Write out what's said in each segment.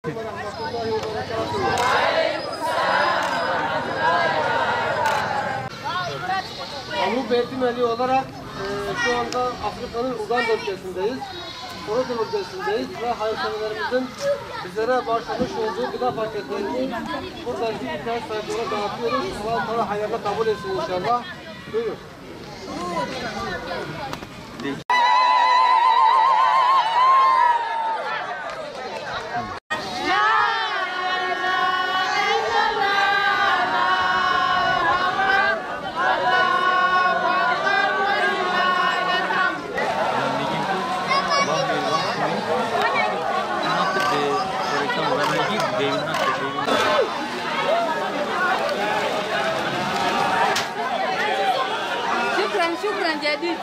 Avrupa Eğitim Birliği olarak şu anda Afrika'nın Uganda ülkesindeyiz. Orada ülkesindeyiz ve hayırseverlerimizin bizlere bağışlamış olduğu gıda paketlerini buradaki ihtiyaç sahiplerine dağıtıyoruz. Allah Teala hayırla kabul etsin inşallah. Buyurun. Şükran jadi.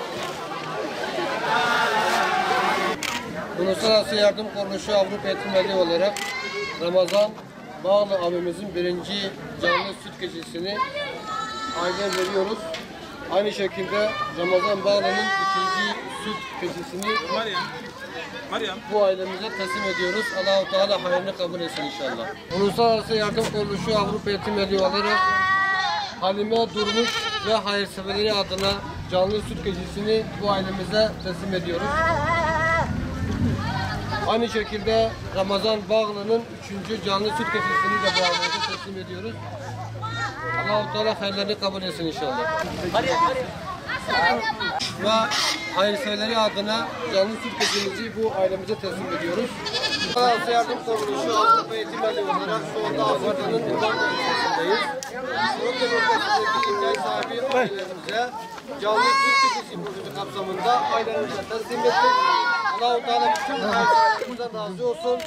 Uluslararası Yardım Kuruluşu Avrupa Eğitim Birliği olarak Ramazan Bağlı abimizin birinci canlı süt keçisini aileye veriyoruz. Aynı şekilde Ramazan Bağlı'nın ikinci süt keçisini bu ailemize teslim ediyoruz. Allah-u Teala hayrını kabul etsin inşallah. Uluslararası Yardım Kuruluşu Avrupa Eğitim Birliği olarak Halime Durmuş ve hayırseverleri adına canlı süt keçisini bu ailemize teslim ediyoruz. Aynı şekilde Ramazan Bağlı'nın 3. canlı süt keçisini de bu ailemize teslim ediyoruz. Allah-u Teala hayırlarını kabul etsin inşallah. Ve hayırseverleri adına canlı süt keçimizi bu ailemize teslim ediyoruz. Uluslararası Yardım Kuruluşu Avrupa Eğitim Birliği olarak şu anda Afrika'nın Uganda ülkesindeyiz. Orada ülkesindeki ihtiyaç sahibi ailelerimize canlı süt keçisi projesi kapsamında ailelerimize teslim ettik. Allah-u Teala bütün hayırlarımızdan razı olsun.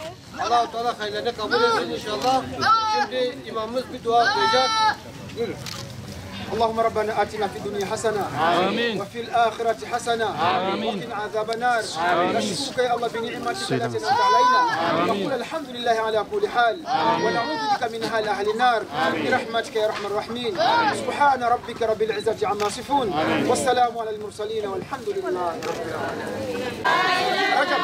Allah-u Teala hayırlarını kabul etsin inşallah. Şimdi imamımız bir dua okuyacak. Buyurun. اللهم ربنا آتنا في الدنيا حسنة وفي الآخرة حسنة وقنا عذاب النار نشكرك يا الله بنعمتك التي أنعمت علينا ونقول الحمد لله على كل حال ونعوذ بك من حال أهل النار برحمتك يا أرحم الراحمين سبحان ربك رب العزة عما يصفون والسلام على المرسلين والحمد لله رب العالمين. رجب